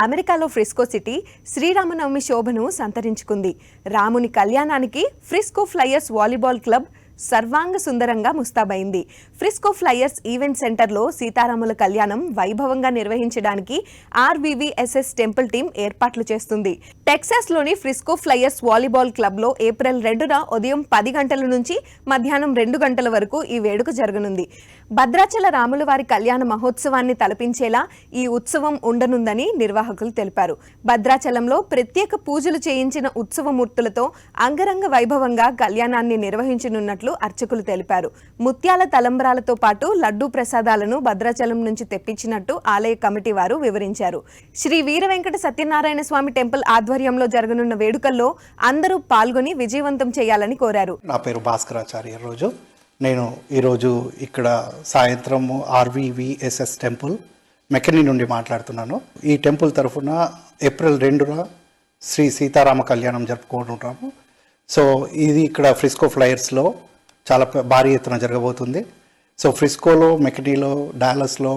అమెరికాలో Frisco city Sri Rama Navami శోభను సంతరించుకుంది. రాముని కళ్యాణానికి ఫ్రిస్కో ఫ్లయర్స్ వాలీబాల్ క్లబ్ సర్వాంగ సుందరంగా ముస్తాబైంది. ఫ్రిస్కో ఫ్లయర్స్ ఈవెంట్ సెంటర్లో సీతారాముల కళ్యాణం వైభవంగా నిర్వహించడానికి RVVSS టెంపుల్ టీం ఏర్పాట్లు చేస్తుంది. టెక్సాస్లోని ఫ్రిస్కో ఫ్లయర్స్ వాలీబాల్ క్లబ్లో ఏప్రిల్ 2న ఉదయం 10 గంటల నుంచి మధ్యాహ్నం 2 గంటల వరకు ఈ వేడుక జరగనుంది. భద్రాచల రాముల వారి కళ్యాణ మహోత్సవాన్ని తలపించేలా ఈ ఉత్సవం ఉండనుందని నిర్వాహకులు తెలిపారు. భద్రాచలంలో ప్రత్యేక పూజలు చేయించిన ఉత్సవమూర్తులతో అంగరంగ వైభవంగా కళ్యాణాన్ని నిర్వహించనున్నట్లు అర్చకులు తెలిపారు. ముత్యాల తలంబ్రాలతో పాటు లడ్డూ ప్రసాదాలను భద్రాచలం నుంచి తెప్పించినట్టు ఆలయ కమిటీ వారు వివరించారు. శ్రీ వీర వెంకట సత్యనారాయణ స్వామి టెంపుల్ ఆధ్వర్యంలో జరగనున్న వేడుకల్లో అందరూ పాల్గొని విజయవంతం చేయాలని కోరారు. నా పేరు భాస్కరాచార్య. నేను ఈరోజు ఇక్కడ సాయంత్రం RVVSS టెంపుల్ మెకనీ నుండి మాట్లాడుతున్నాను. ఈ టెంపుల్ తరఫున ఏప్రిల్ 2న శ్రీ సీతారామ కళ్యాణం జరుపుకుంటున్నాము. సో ఇది ఇక్కడ ఫ్రిస్కో ఫ్లయర్స్లో చాలా భారీ ఎత్తున జరగబోతుంది. సో ఫ్రిస్కోలో, మెకనీలో, డాలస్లో,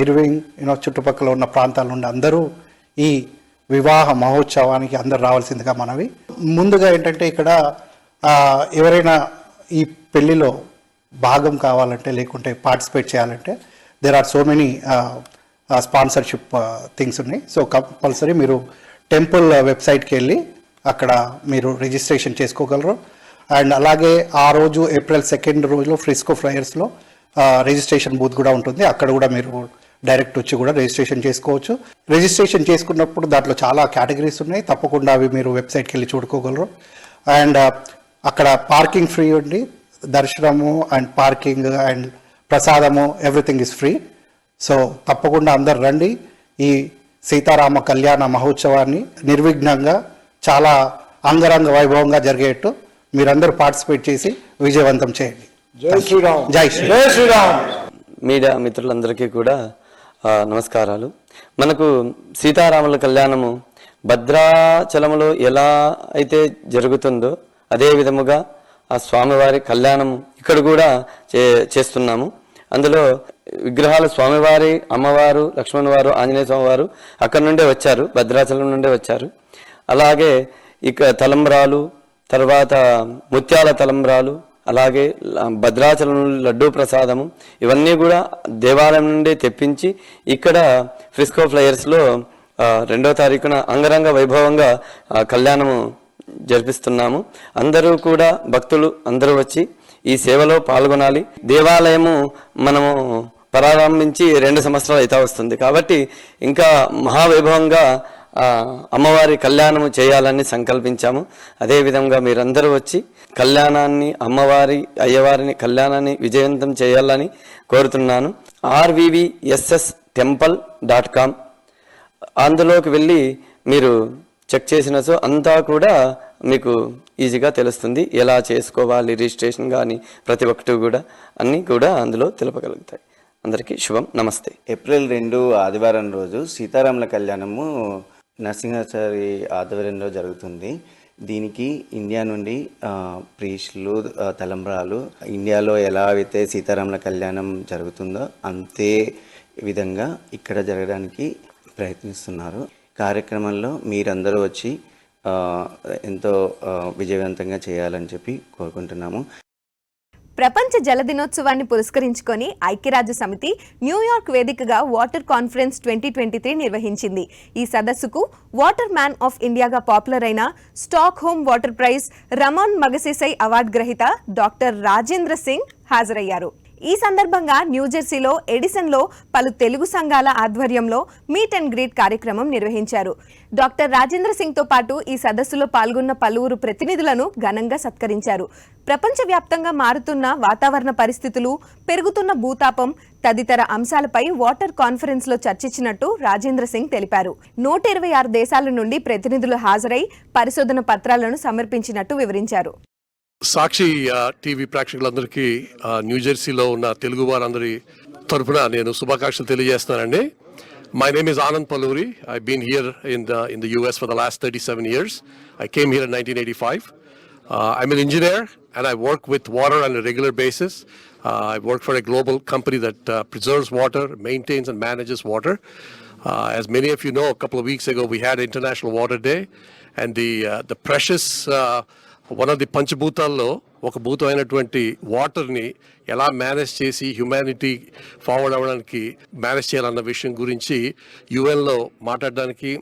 ఇర్వింగ్ చుట్టుపక్కల ఉన్న ప్రాంతాల నుండి అందరూ ఈ వివాహ మహోత్సవానికి అందరు రావాల్సిందిగా మనవి. ముందుగా ఏంటంటే ఇక్కడ ఎవరైనా ఈ పెళ్లిలో భాగం కావాలంటే లేకుంటే పార్టిసిపేట్ చేయాలంటే there are so many sponsorship things ఉన్నాయి. సో కంపల్సరీ మీరు టెంపుల్ వెబ్సైట్కి వెళ్ళి అక్కడ మీరు రిజిస్ట్రేషన్ చేసుకోగలరు. అండ్ అలాగే ఆ రోజు ఏప్రిల్ 2 రోజులో ఫ్రిస్కో ఫ్లయర్స్లో రిజిస్ట్రేషన్ బూత్ కూడా ఉంటుంది. అక్కడ కూడా మీరు డైరెక్ట్ వచ్చి కూడా రిజిస్ట్రేషన్ చేసుకోవచ్చు. రిజిస్ట్రేషన్ చేసుకున్నప్పుడు దాంట్లో చాలా కేటగిరీస్ ఉన్నాయి. తప్పకుండా అవి మీరు వెబ్సైట్కి వెళ్ళి చూడుకోగలరు. అండ్ అక్కడ పార్కింగ్ ఫ్రీ ఉంది. దర్శనము అండ్ పార్కింగ్ అండ్ ప్రసాదము ఎవ్రీథింగ్ ఇస్ ఫ్రీ. సో తప్పకుండా అందరు రండి. ఈ సీతారామ కళ్యాణ మహోత్సవాన్ని నిర్విఘ్నంగా చాలా అంగరంగ వైభవంగా జరిగేట్టు మీరందరూ పార్టిసిపేట్ చేసి విజయవంతం చేయండి. జై శ్రీరామ్. జై శ్రీరామ్. మీడియా మిత్రులందరికీ కూడా నమస్కారాలు. మనకు సీతారాముల కళ్యాణము భద్రాచలంలో ఎలా అయితే జరుగుతుందో అదే విధముగా ఆ స్వామివారి కళ్యాణం ఇక్కడ కూడా చేస్తున్నాము. అందులో విగ్రహాలు స్వామివారి, అమ్మవారు, లక్ష్మణ్ వారు, ఆంజనేయ స్వామి వారు అక్కడ నుండే వచ్చారు, భద్రాచలం నుండే వచ్చారు. అలాగే ఇక తలంబ్రాలు, తర్వాత ముత్యాల తలంబ్రాలు, అలాగే భద్రాచలం లడ్డూ ప్రసాదము ఇవన్నీ కూడా దేవాలయం నుండి తెప్పించి ఇక్కడ ఫ్రిస్కో ఫ్లయర్స్లో 2వ తారీఖున అంగరంగ వైభవంగా కళ్యాణము జరిపిస్తున్నాము. అందరూ కూడా భక్తులు అందరూ వచ్చి ఈ సేవలో పాల్గొనాలి. దేవాలయము మనము ప్రారంభించి 2 సంవత్సరాలు అయితే వస్తుంది కాబట్టి ఇంకా మహావైభవంగా అమ్మవారి కళ్యాణము చేయాలని సంకల్పించాము. అదేవిధంగా మీరందరూ వచ్చి కళ్యాణాన్ని, అమ్మవారి అయ్యవారిని కళ్యాణాన్ని విజయవంతం చేయాలని కోరుతున్నాను. RVVSStemple.com అందులోకి వెళ్ళి మీరు చెక్ చేసిన అంతా కూడా మీకు ఈజీగా తెలుస్తుంది. ఎలా చేసుకోవాలి, రిజిస్ట్రేషన్ కానీ ప్రతి ఒక్కటి కూడా అన్నీ కూడా అందులో తెలుపగలుగుతాయి. అందరికీ శుభం. నమస్తే. ఏప్రిల్ 2 ఆదివారం రోజు సీతారాముల కళ్యాణము నరసింహాచారి ఆధ్వర్యంలో జరుగుతుంది. దీనికి ఇండియా నుండి ప్రీస్టులు, తలంబ్రాలు, ఇండియాలో ఎలా అయితే సీతారాముల కళ్యాణం జరుగుతుందో అంతే విధంగా ఇక్కడ జరగడానికి ప్రయత్నిస్తున్నారు. కార్యక్రమంలో మీరందరూ వచ్చి ఎంతో విజయవంతంగా చేయాలని చెప్పి కోరుకుంటున్నాము. ప్రపంచ జల దినోత్సవాన్ని పురస్కరించుకొని ఐక్యరాజ్య సమితి న్యూయార్క్ వేదికగా వాటర్ కాన్ఫరెన్స్ 2023 నిర్వహించింది. ఈ సదస్సుకు వాటర్ మ్యాన్ ఆఫ్ ఇండియాగా పాపులర్ అయిన Stockholm water prize Ramon Magsaysay award గ్రహీత డాక్టర్ రాజేంద్ర సింగ్ హాజరయ్యారు. ఈ సందర్భంగా న్యూజెర్సీలో ఎడిసన్లో పలు తెలుగు సంఘాల ఆధ్వర్యంలో మీట్ అండ్ గ్రీట్ కార్యక్రమం నిర్వహించారు. డాక్టర్ రాజేంద్ర సింగ్తో పాటు ఈ సదస్సులో పాల్గొన్న పలువురు ప్రతినిధులను ఘనంగా సత్కరించారు. ప్రపంచవ్యాప్తంగా మారుతున్న వాతావరణ పరిస్థితులు, పెరుగుతున్న భూతాపం తదితర అంశాలపై వాటర్ కాన్ఫరెన్స్లో చర్చించినట్టు రాజేంద్ర సింగ్ తెలిపారు. 126 దేశాల నుండి ప్రతినిధులు హాజరై పరిశోధన పత్రాలను సమర్పించినట్టు వివరించారు. సాక్షి టీవీ ప్రేక్షకులందరికీ న్యూజెర్సీలో ఉన్న తెలుగు వారందరి తరఫున నేను శుభాకాంక్షలు తెలియజేస్తున్నానండి. My name is Anand Paluri. I've been here in the US for the last 37 years. I came here in 1985. I'm an engineer and I work with water on a regular basis. I work for a global company that preserves water, maintains and manages water. As many of you know, a couple of weeks ago we had International Water Day, and the precious one of the పంచభూతాల్లో ఒక భూతం అయినటువంటి వాటర్ని ఎలా manage చేసి humanity forward అవ్వడానికి manage చేయాలన్న విషయం గురించి యుఎన్లో మాట్లాడడానికి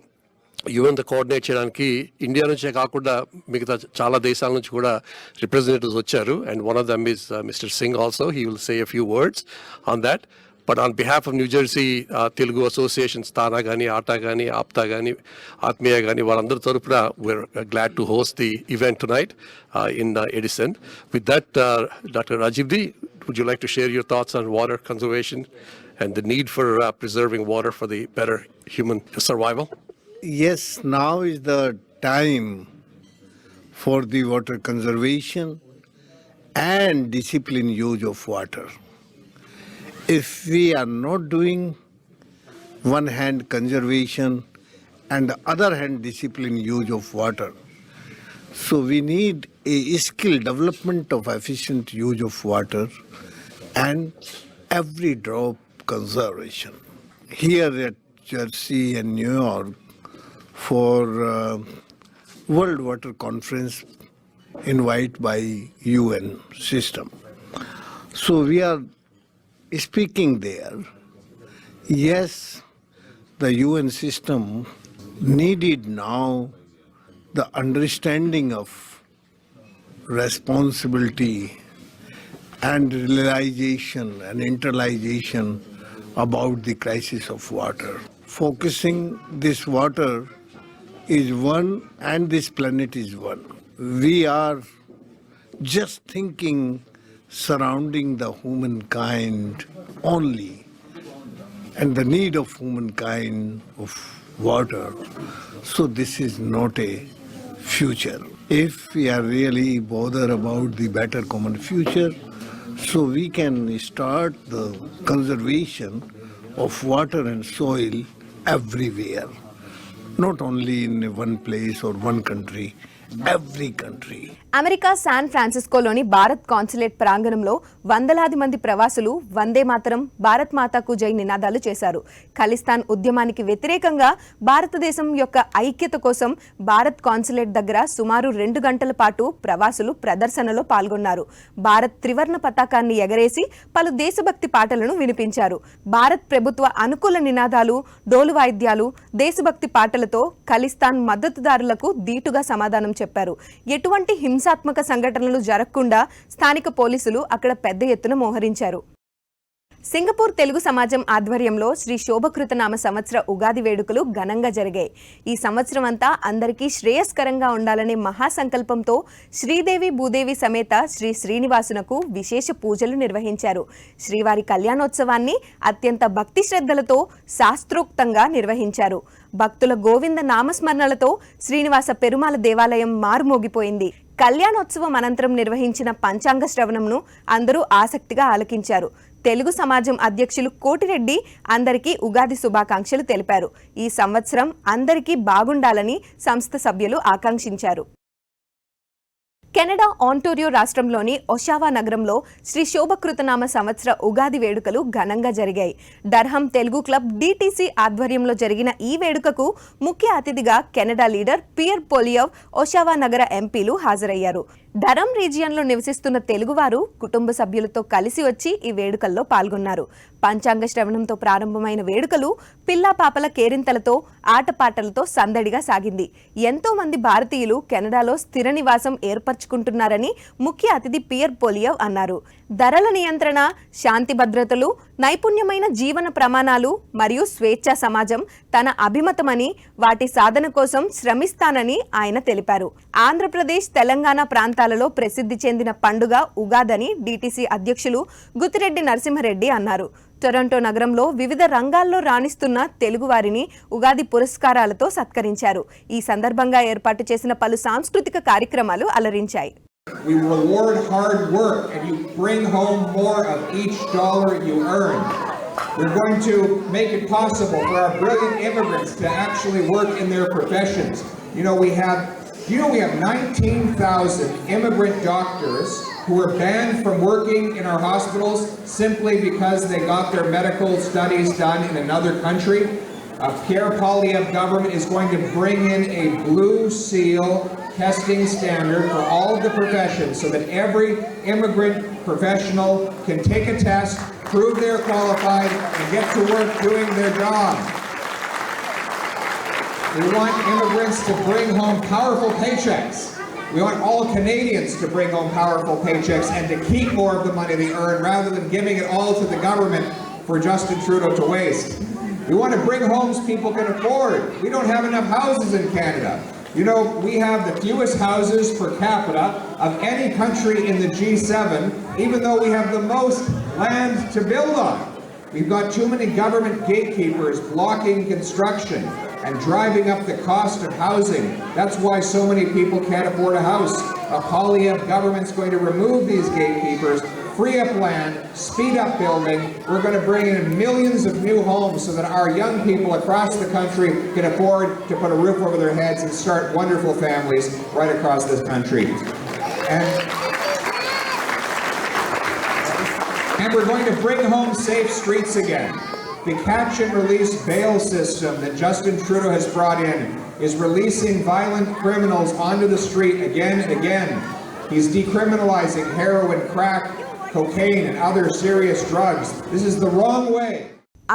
యుఎన్తో కోఆర్డినేట్ చేయడానికి ఇండియా నుంచే కాకుండా మిగతా చాలా దేశాల నుంచి కూడా రిప్రజెంటేటివ్స్ వచ్చారు. And one of them is mister Singh also. He will say a few words on that. But on behalf of New Jersey Telugu Associations, Tana Gani, Aata Gani, Apta Gani, Atmiya Gani, Varandar Tarupna, we're glad to host the event tonight in Edison. With that, Dr. Rajivdi, would you like to share your thoughts on water conservation and the need for preserving water for the better human survival? Yes, now is the time for the water conservation and disciplined use of water. If we are not doing one hand conservation and the other hand disciplined use of water, so we need a skill development of efficient use of water and every drop conservation. Here at Jersey and New York for World Water Conference invited by UN system. So we are speaking there. Yes, the UN system needed now the understanding of responsibility and realization and internalization about the crisis of water. Focusing this water is one and this planet is one. We are just thinking surrounding the humankind only and the need of humankind of water. So this is not a future. If we are really bothered about the better common future, so we can start the conservation of water and soil everywhere, not only in one place or one country, every country. America శాన్ ఫ్రాన్సిస్కోలోని Bharat consulate ప్రాంగణంలో వందలాది మంది ప్రవాసులు వందే మాతరం, భారత్ మాతాకు జై నినాదాలు చేశారు. ఖలిస్తాన్ ఉద్యమానికి వ్యతిరేకంగా భారతదేశం యొక్క ఐక్యత కోసం భారత్ కాన్సులేట్ దగ్గర సుమారు 2 గంటల పాటు ప్రవాసులు ప్రదర్శనలో పాల్గొన్నారు. భారత్ త్రివర్ణ పతాకాన్ని ఎగరేసి పలు దేశభక్తి పాటలను వినిపించారు. భారత్ ప్రభుత్వ అనుకూల నినాదాలు, డోలు వాయిద్యాలు, దేశభక్తి పాటలతో ఖలిస్తాన్ మద్దతుదారులకు దీటుగా సమాధానం చెప్పారు. ఎటువంటి హింసాత్మక సంఘటనలు జరగకుండా స్థానిక పోలీసులు అక్కడ పెద్ద ఎత్తున మోహరించారు. సింగపూర్ తెలుగు సమాజం ఆధ్వర్యంలో శ్రీ శోభకృతనామ సంవత్సర ఉగాది వేడుకలు ఘనంగా జరిగాయి. ఈ సంవత్సరం అంతా అందరికీ శ్రేయస్కరంగా ఉండాలనే మహాసంకల్పంతో శ్రీదేవి భూదేవి సమేత శ్రీ శ్రీనివాసునకు విశేష పూజలు నిర్వహించారు. శ్రీవారి కళ్యాణోత్సవాన్ని అత్యంత భక్తి శ్రద్ధలతో శాస్త్రోక్తంగా నిర్వహించారు. భక్తుల గోవింద నామస్మరణలతో శ్రీనివాస పెరుమాళ దేవాలయం మారుమోగిపోయింది. కళ్యాణోత్సవం అనంతరం నిర్వహించిన పంచాంగ శ్రవణంను అందరూ ఆసక్తిగా ఆలకించారు. తెలుగు సమాజం అధ్యక్షులు కోటిరెడ్డి అందరికీ ఉగాది శుభాకాంక్షలు తెలిపారు. ఈ సంవత్సరం అందరికీ బాగుండాలని సంస్థ సభ్యులు ఆకాంక్షించారు. కెనడా ఆంటోరియో రాష్ట్రంలోని ఒషావా నగరంలో శ్రీ శోభకృతనామ సంవత్సర ఉగాది వేడుకలు ఘనంగా జరిగాయి. డర్హం తెలుగు క్లబ్ డిటిసి ఆధ్వర్యంలో జరిగిన ఈ వేడుకకు ముఖ్య అతిథిగా కెనడా లీడర్ పియర్ పోలియవ్, ఒషావా నగర ఎంపీలు హాజరయ్యారు. డరమ్ రీజియన్లో నివసిస్తున్న తెలుగువారు కుటుంబ సభ్యులతో కలిసి వచ్చి ఈ వేడుకల్లో పాల్గొన్నారు. పంచాంగ శ్రవణంతో ప్రారంభమైన వేడుకలు పిల్లా పాపల కేరింతలతో, ఆటపాటలతో సందడిగా సాగింది. ఎంతో మంది భారతీయులు కెనడాలో స్థిర నివాసం ఏర్పరచుకుంటున్నారని ముఖ్య అతిథి పియర్ పోలియవ్ అన్నారు. ధరల నియంత్రణ, శాంతి భద్రతలు, నైపుణ్యమైన జీవన ప్రమాణాలు మరియు స్వేచ్ఛా సమాజం తన అభిమతమని, వాటి సాధన కోసం శ్రమిస్తానని ఆయన తెలిపారు. ఆంధ్రప్రదేశ్, తెలంగాణ ప్రాంతాలలో ప్రసిద్ధి చెందిన పండుగ ఉగాదని డిటిసి అధ్యక్షులు గుత్తిరెడ్డి నరసింహారెడ్డి అన్నారు. టొరంటో నగరంలో వివిధ రంగాల్లో రాణిస్తున్న తెలుగువారిని ఉగాది పురస్కారాలతో సత్కరించారు. ఈ సందర్భంగా ఏర్పాటు చేసిన పలు సాంస్కృతిక కార్యక్రమాలు అలరించాయి. We reward hard work and you bring home more of each dollar you earn. We're going to make it possible for our brilliant immigrants to actually work in their professions. We have 19,000 immigrant doctors who are banned from working in our hospitals simply because they got their medical studies done in another country. Pierre Poilievre government is going to bring in a blue seal testing standard for all of the professions so that every immigrant professional can take a test, prove they're qualified, and get to work doing their job. We want immigrants to bring home powerful paychecks. We want all Canadians to bring home powerful paychecks and to keep more of the money they earn rather than giving it all to the government for Justin Trudeau to waste. We want to bring homes people can afford. We don't have enough houses in Canada. You know, we have the fewest houses per capita of any country in the G7, even though we have the most land to build on. We've got too many government gatekeepers blocking construction and driving up the cost of housing. That's why so many people can't afford a house. A Poilievre government's going to remove these gatekeepers, free up land, speed up building. We're going to bring in millions of new homes so that our young people across the country can afford to put a roof over their heads and start wonderful families right across this country. And we're going to bring home safe streets again. The catch and release bail system that Justin Trudeau has brought in is releasing violent criminals onto the street again and again. He's decriminalizing heroin, crack, cocaine, and other serious drugs. This is the wrong way.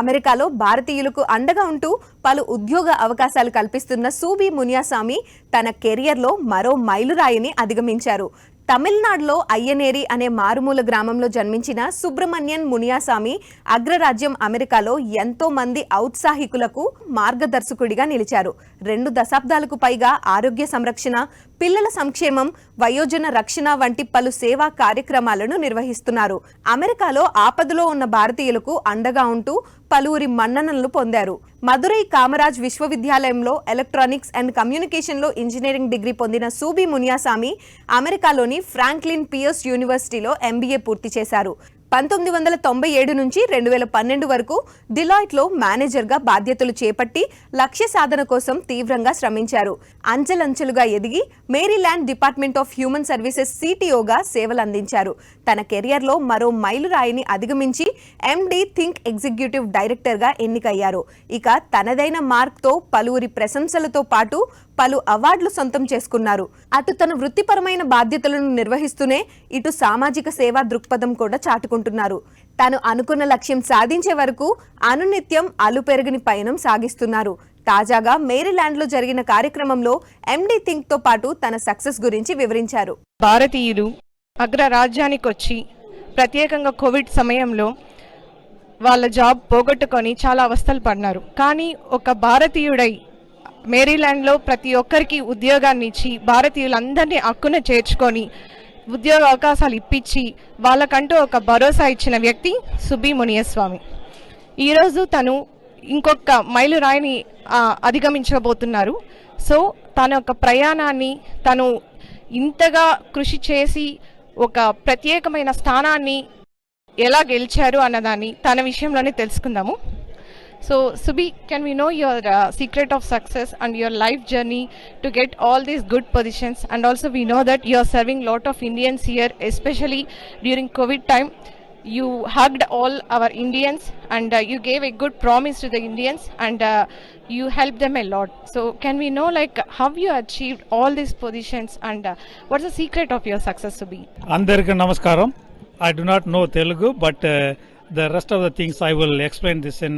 అమెరికాలో భారతీయులకు అండగా ఉంటూ పలు ఉద్యోగ అవకాశాలు కల్పిస్తున్న సూబి మునియాస్వామి తన కెరియర్లో మరో మైలురాయిని అధిగమించారు. తమిళనాడులో అయ్యనేరి అనే మారుమూల గ్రామంలో జన్మించిన సుబ్రహ్మణ్యన్ మునియాస్వామి అగ్రరాజ్యం అమెరికాలో ఎంతో మంది ఔత్సాహికులకు మార్గదర్శకుడిగా నిలిచారు. 2 దశాబ్దాలకు పైగా ఆరోగ్య సంరక్షణ, పిల్లల సంక్షేమం, వయోజన రక్షణ వంటి పలు సేవా కార్యక్రమాలను నిర్వహిస్తున్నారు. అమెరికాలో ఆపదలో ఉన్న భారతీయులకు అండగా ఉంటూ పలువురి మన్ననలు పొందారు. మదురై కామరాజ్ విశ్వవిద్యాలయంలో ఎలక్ట్రానిక్స్ అండ్ కమ్యూనికేషన్లో ఇంజనీరింగ్ డిగ్రీ పొందిన సూబి మునియాస్వామి అమెరికాలోని ఫ్రాంక్లిన్ పియర్స్ యూనివర్సిటీలో ఎంబీఏ పూర్తి చేశారు. 1997 నుంచి 2012 వరకు డిలాయిట్లో మేనేజర్గా బాధ్యతలు చేపట్టి లక్ష్య సాధన కోసం తీవ్రంగా శ్రమించారు. అంచెలంచెలుగా ఎదిగి Maryland department of human services సిటిఓగా సేవలందించారు. తన కెరియర్లో మరో మైలురాయిని అధిగమించి ఎండి థింక్ ఎగ్జిక్యూటివ్ డైరెక్టర్గా ఎన్నికయ్యారు. ఇక తనదైన మార్క్తో పలువురి ప్రశంసలతో పాటు పలు అవార్డులు సొంతం చేసుకున్నారు. అటు తన వృత్తిపరమైన బాధ్యతలను నిర్వహిస్తూనే ఇటు సామాజిక సేవా దృక్పథం కూడా చాటుకుంటున్నారు. తాను అనుకున్న లక్ష్యం సాధించే వరకు అనునిత్యం అలుపెరగని పయనం సాగిస్తున్నారు. తాజాగా మేరీల్యాండ్లో జరిగిన కార్యక్రమంలో ఎండి థింక్ తో పాటు తన సక్సెస్ గురించి వివరించారు. భారతీయులు అగ్రరాజ్యానికి వచ్చి ప్రత్యేకంగా కోవిడ్ సమయంలో వాళ్ళ జాబ్ పోగొట్టుకొని చాలా అవస్థలు పడినారు. కానీ ఒక భారతీయుడై మేరీల్యాండ్లో ప్రతి ఒక్కరికి ఉద్యోగాన్ని ఇచ్చి భారతీయులందరినీ హక్కున చేర్చుకొని ఉద్యోగ అవకాశాలు ఇప్పించి వాళ్ళకంటూ ఒక భరోసా ఇచ్చిన వ్యక్తి సుబి మునియాస్వామి. ఈరోజు తను ఇంకొక మైలురాయిని అధిగమించబోతున్నారు. సో తన యొక్క ప్రయాణాన్ని తను ఇంతగా కృషి చేసి ఒక ప్రత్యేకమైన స్థానాన్ని ఎలా గెలిచారు అన్నదాన్ని తన విషయంలోనే తెలుసుకుందాము. So Subi, can we know your secret of success and your life journey to get all these good positions? And also we know that you are serving lot of Indians here, especially during COVID time. You hugged all our Indians and you gave a good promise to the Indians and you helped them a lot. So can we know like how you achieved all these positions and what's the secret of your success, Subi? Andariki namaskaram. I do not know Telugu, but the rest of the things I will explain this in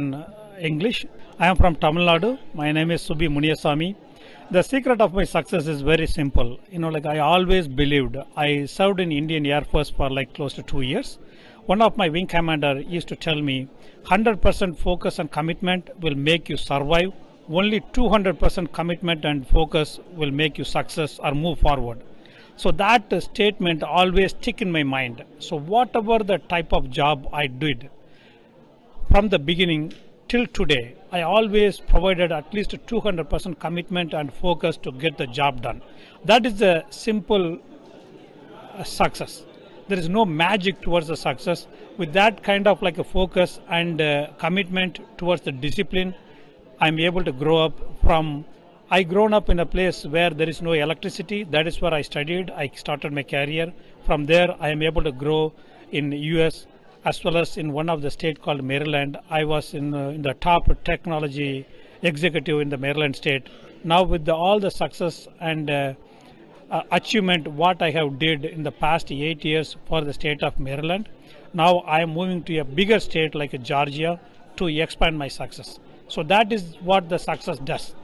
English. I am from Tamil Nadu. My name is Subi Muniswamy. The secret of my success is very simple. Like I always believed. I served in Indian Air Force for like close to 2 years. One of my wing commander used to tell me 100% focus and commitment will make you survive. Only 200% commitment and focus will make you success or move forward. So that statement always stick in my mind. So whatever the type of job I did from the beginning till today, I always provided at least 200% commitment and focus to get the job done. That is the simple success. There is no magic towards the success. With that kind of like a focus and commitment towards the discipline, I'm able to grow up from. I grown up in a place where there is no electricity. That is where I studied. I started my career. From there, I am able to grow in US. As well as in one of the state called Maryland. I was in the top technology executive in the Maryland state. Now with all the success and achievement what I have did in the past 8 years for the state of Maryland, now I am moving to a bigger state like Georgia to expand my success. So that is what the success does.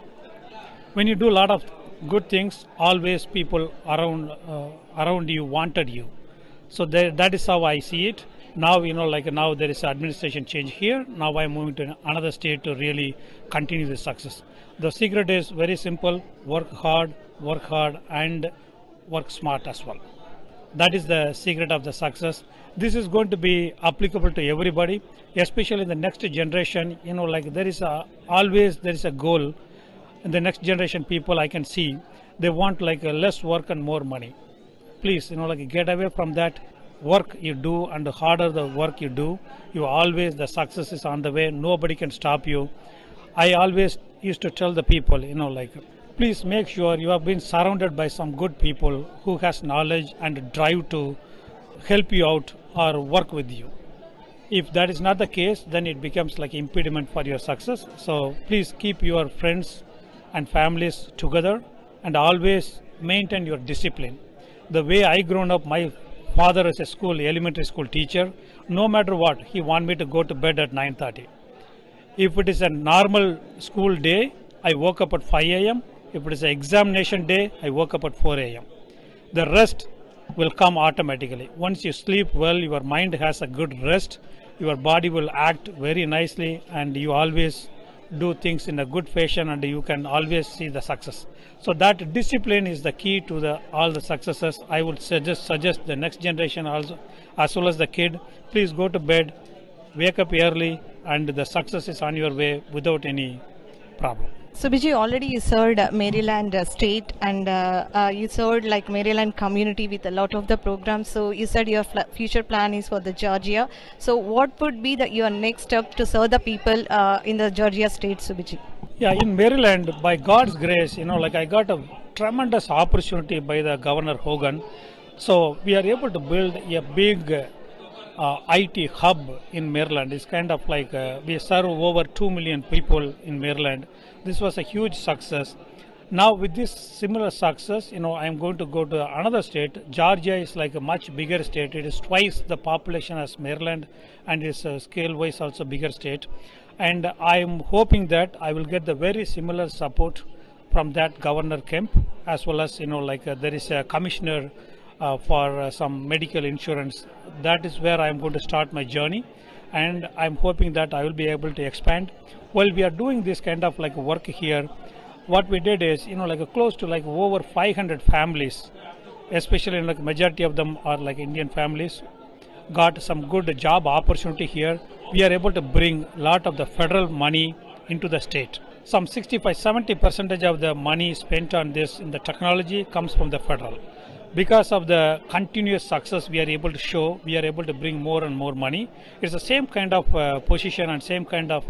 When you do a lot of good things, always people around you wanted you. So that is how I see it. Now, now there is administration change here. Now I am moving to another state to really continue the success. The secret is very simple: work hard, and work smart as well. That is the secret of the success. This is going to be applicable to everybody, especially in the next generation. There is a goal in the next generation people I can see. They want less work and more money. Please, get away from that. Work you do, and the harder the work you do, the success is on the way. Nobody can stop you. I always used to tell the people, please make sure you have been surrounded by some good people who has knowledge and drive to help you out or work with you. If that is not the case, then it becomes like impediment for your success. So please keep your friends and families together and always maintain your discipline. The way I grown up, my father is a elementary school teacher. No matter what, he want me to go to bed at 9:30. If it is a normal school day, I woke up at 5 a.m. If it is an examination day, I woke up at 4 a.m. The rest will come automatically. Once you sleep well, your mind has a good rest, your body will act very nicely, and you always do things in a good fashion, and you can always see the success. So that discipline is the key to all the successes. I would suggest the next generation also, as well as the kid, please go to bed, wake up early, and the success is on your way without any problem. Subhiji, already you served Maryland state, and you served Maryland community with a lot of the programs. So you said your future plan is for the Georgia. So what would be your next step to serve the people in the Georgia state, Subhiji? Yeah, in Maryland, by God's grace, I got a tremendous opportunity by the Governor Hogan. So we are able to build a big IT hub in Maryland. It's kind of we serve over 2 million people in Maryland. This was a huge success. Now with this similar success, I'm going to go to another state. Georgia is a much bigger state. It is twice the population as Maryland, and is scale wise also bigger state. And I'm hoping that I will get the very similar support from that Governor Kemp, as well as there is a commissioner for some medical insurance. That is where I'm going to start my journey, and I'm hoping that I will be able to expand. While we are doing this kind of work here, what we did is close to over 500 families, especially majority of them are Indian families, got some good job opportunity here. We are able to bring a lot of the federal money into the state. Some 65-70% of the money spent on this in the technology comes from the federal. Because of the continuous success we are able to show, we are able to bring more and more money. It's the same kind of position and same kind of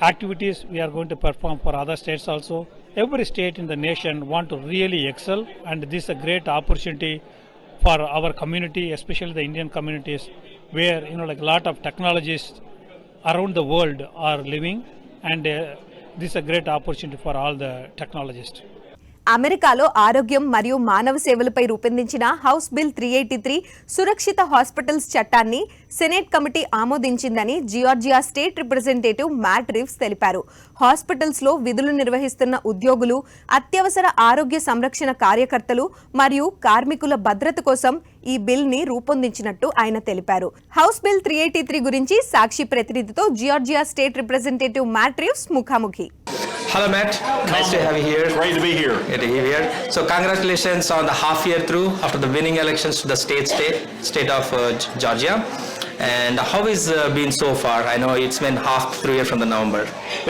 activities we are going to perform for other states also. Every state in the nation want to really excel, and this is a great opportunity for our community, especially the Indian communities, where a lot of technologists around the world are living, and this is a great opportunity for all the technologists. అమెరికాలో ఆరోగ్యం మరియు మానవ సేవలపై రూపొందించిన house bill 383 సురక్షిత hospitals చట్టాన్ని senate committee ఆమోదించిందని Georgia state representative Matt Reeves తెలిపారు. హాస్పిటల్స్ లో విధులు నిర్వహిస్తున్న ఉద్యోగులు, అత్యవసర ఆరోగ్య సంరక్షణ కార్యకర్తలు మరియు కార్మికుల భద్రత కోసం ఈ బిల్ ని రూపొందించినట్టు ఆయన తెలిపారు. హౌస్ బిల్ 383 గురించి సాక్షి ప్రతినిధితో జియార్జియా స్టేట్ రిప్రజెంటేటివ్ మ్యాట్ రీవ్స్ ముఖాముఖి. Hello Matt, nice to have you here. Great to be here. Great to be here. So congratulations on the half year through after the winning elections to the state of Georgia. And how has been so far? I know it's been half through here from the November.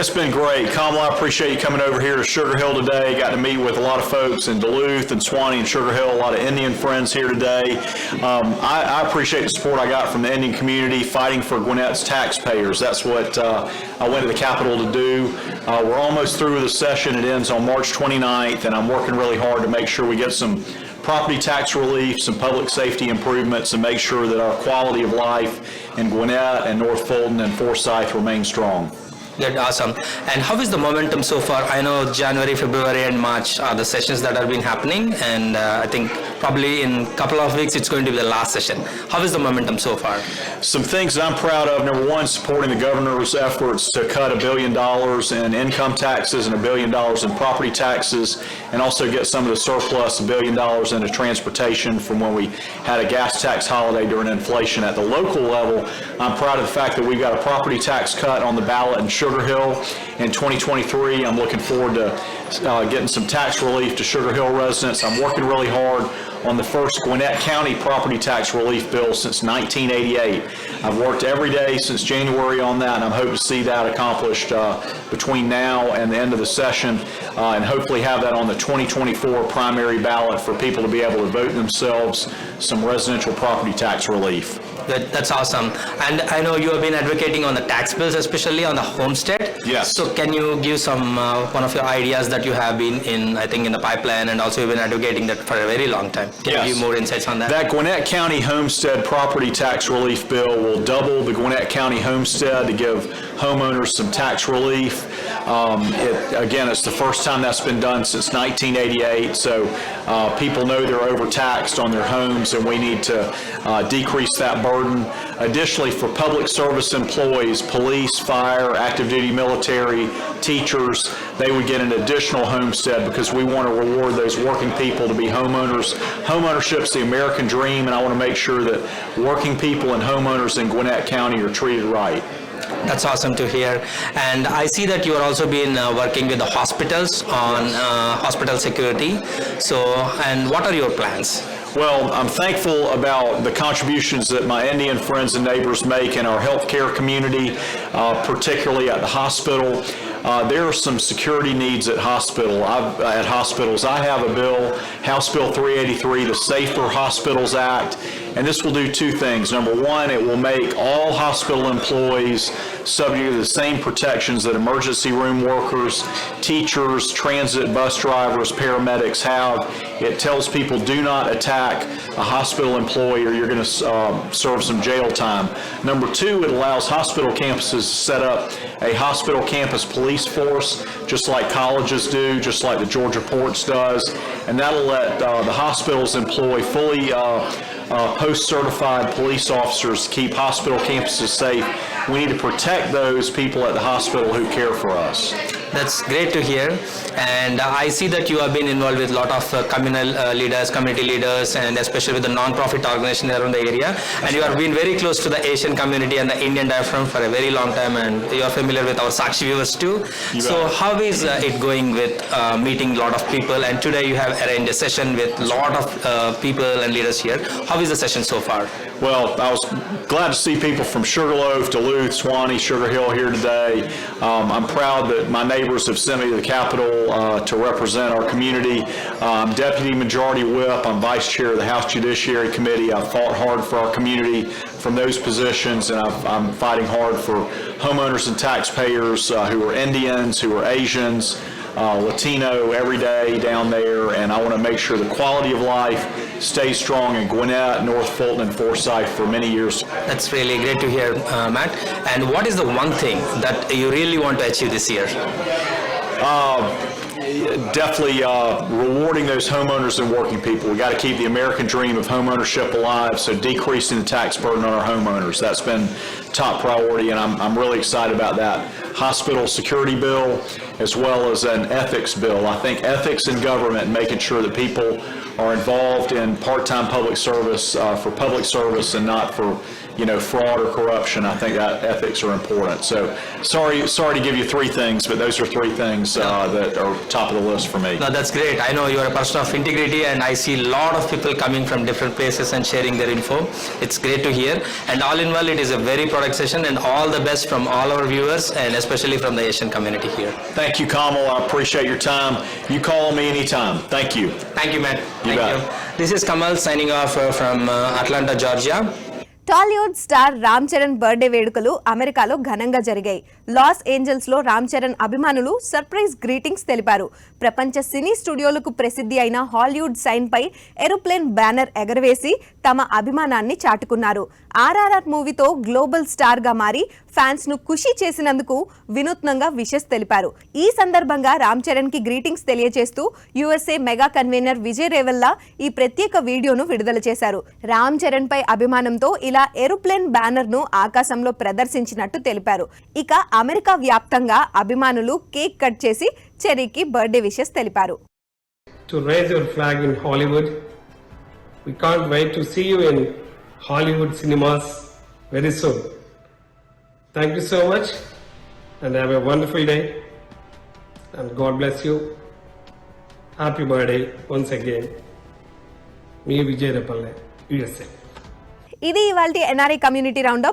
It's been great. Kamala, I appreciate you coming over here to Sugar Hill today. Got to meet with a lot of folks in Duluth and Swanee and Sugar Hill, a lot of Indian friends here today. I appreciate the support I got from the Indian community fighting for Gwinnett's taxpayers. That's what I went to the Capitol to do. We're almost through with the session. It ends on March 29th, and I'm working really hard to make sure we get some property tax relief, some public safety improvements, and make sure that our quality of life in Gwinnett and North Fulton and Forsyth remains strong. Good, awesome. And how is the momentum so far? I know January, February, and March are the sessions that have been happening, and I think probably in a couple of weeks it's going to be the last session. How is the momentum so far? Some things that I'm proud of. Number one, supporting the governor's efforts to cut $1 billion in income taxes and $1 billion in property taxes, and also get some of the surplus $1 billion into transportation from when we had a gas tax holiday during inflation. At the local level, I'm proud of the fact that we've got a property tax cut on the ballot in Sugar Hill in 2023. I'm looking forward to getting some tax relief to Sugar Hill residents. I'm working really hard on the first Gwinnett County property tax relief bill since 1988. I've worked every day since January on that, and I'm hoping to see that accomplished between now and the end of the session, and hopefully have that on the 2024 primary ballot for people to be able to vote themselves some residential property tax relief. Good, that's awesome. And I know you have been advocating on the tax bills, especially on the homestead. Yes. So can you give some one of your ideas that you have been in, I think, in the pipeline, and also you've been advocating that for a very long time? Can you give more insights on that? That Gwinnett County homestead property tax relief bill will double the Gwinnett County homestead to give homeowners some tax relief. Again, it's the first time that's been done since 1988, so people know they're overtaxed on their homes, and we need to decrease that burden. Additionally, for public service employees, police, fire, active duty military, teachers, they would get an additional homestead because we want to reward those working people to be homeowners. Homeownership's the American dream, and I want to make sure that working people and homeowners in Gwinnett County are treated right. That's awesome to hear. And I see that you are also been working with the hospitals on hospital security. So, and what are your plans? Well, I'm thankful about the contributions that my Indian friends and neighbors make in our healthcare community, particularly at the hospital. There are some security needs at hospitals. I have a bill, House Bill 383, the Safer Hospitals Act, and this will do two things. Number one, it will make all hospital employees subject to the same protections that emergency room workers, teachers, transit bus drivers, paramedics have. It tells people do not attack a hospital employee or you're going to serve some jail time. Number two, it allows hospital campuses to set up a hospital campus police force, just like colleges do, just like the Georgia Ports does, and that'll let the hospitals employ fully post-certified police officers to keep hospital campuses safe. We need to protect those people at the hospital who care for us. That's great to hear. And I see that you have been involved with a lot of communal leaders, community leaders, and especially with the non-profit organizations around the area. And you have been very close to the Asian community and the Indian diaspora for a very long time, and you are familiar with our Sakshi viewers too. So how is it going with meeting a lot of people? And today you have arranged a session with a lot of people and leaders here. How is the session so far? Well, I was glad to see people from Sugarloaf, Duluth, Swanee, Sugar Hill here today. I'm proud that my neighbors have sent me to the Capitol to represent our community. I'm Deputy Majority Whip. I'm Vice Chair of the House Judiciary Committee. I've fought hard for our community from those positions, and I'm fighting hard for homeowners and taxpayers who are Indians, who are Asians, Latino every day down there, and I want to make sure the quality of life stays strong in Gwinnett, North Fulton, and Forsyth for many years. That's really great to hear, Matt. And what is the one thing that you really want to achieve this year? Definitely rewarding those homeowners and working people. We got to keep the American dream of homeownership alive, so decreasing the tax burden on our homeowners. That's been top priority, and I'm really excited about that. Hospital security bill, as well as an ethics bill. I think ethics in government, making sure that people are involved in part-time public service for public service and not for fraud or corruption. I think that ethics are important. So sorry to give you three things, but those are three things that are top of the list for me. No, that's great. I know you are a person of integrity, and I see a lot of people coming from different places and sharing their info. It's great to hear. And all in all, it is a very product session, and all the best from all our viewers, and especially from the Asian community here. Thank you, Kamal. I appreciate your time. You call me anytime. Thank you. Thank you, Matt. You bet. This is Kamal signing off from Atlanta, Georgia. Tollywood star Ram Charan birthday వేడుకలు అమెరికాలో ఘనంగా జరిగాయి. Los Angeles లో రామ్ చరణ్ అభిమానులు surprise greetings తెలిపారు. ప్రపంచ సినీ స్టూడియోలకు ప్రసిద్ధి అయిన Hollywood sine pi aeroplane banner ఎగరవేసి తమ అభిమానాన్ని చాటుకున్నారు. ఆర్ఆర్ఆర్ మూవీతో గ్లోబల్ స్టార్ గా మారి ఫ్యాన్స్ ను ఖుషి చేసినందుకు వినూత్నంగా విషెస్ తెలిపారు. ఈ సందర్భంగా రామ్ చరణ్ కి గ్రీటింగ్స్ తెలియజేస్తూ యుఎస్ఏ మెగా కన్వీనర్ విజయ్ రేవల్లా ఈ ప్రత్యేక వీడియోను విడుదల చేశారు. రామ్ చరణ్ పై అభిమానంతో ఇలా ఏరోప్లేన్ బ్యానర్ ను ఆకాశంలో ప్రదర్శించినట్టు తెలిపారు. ఇక అమెరికా వ్యాప్తంగా అభిమానులు కేక్ కట్ చేసి చెర్రీకి బర్త్డే విషెస్ తెలిపారు. To raise your flag in Hollywood. We can't wait to see you in Hollywood cinemas very soon. Thank you so much and have a wonderful day and God bless you. Happy birthday once again. Me Vijay Rapalle, USA. ఇది ఇవాల్టి NRI community round up.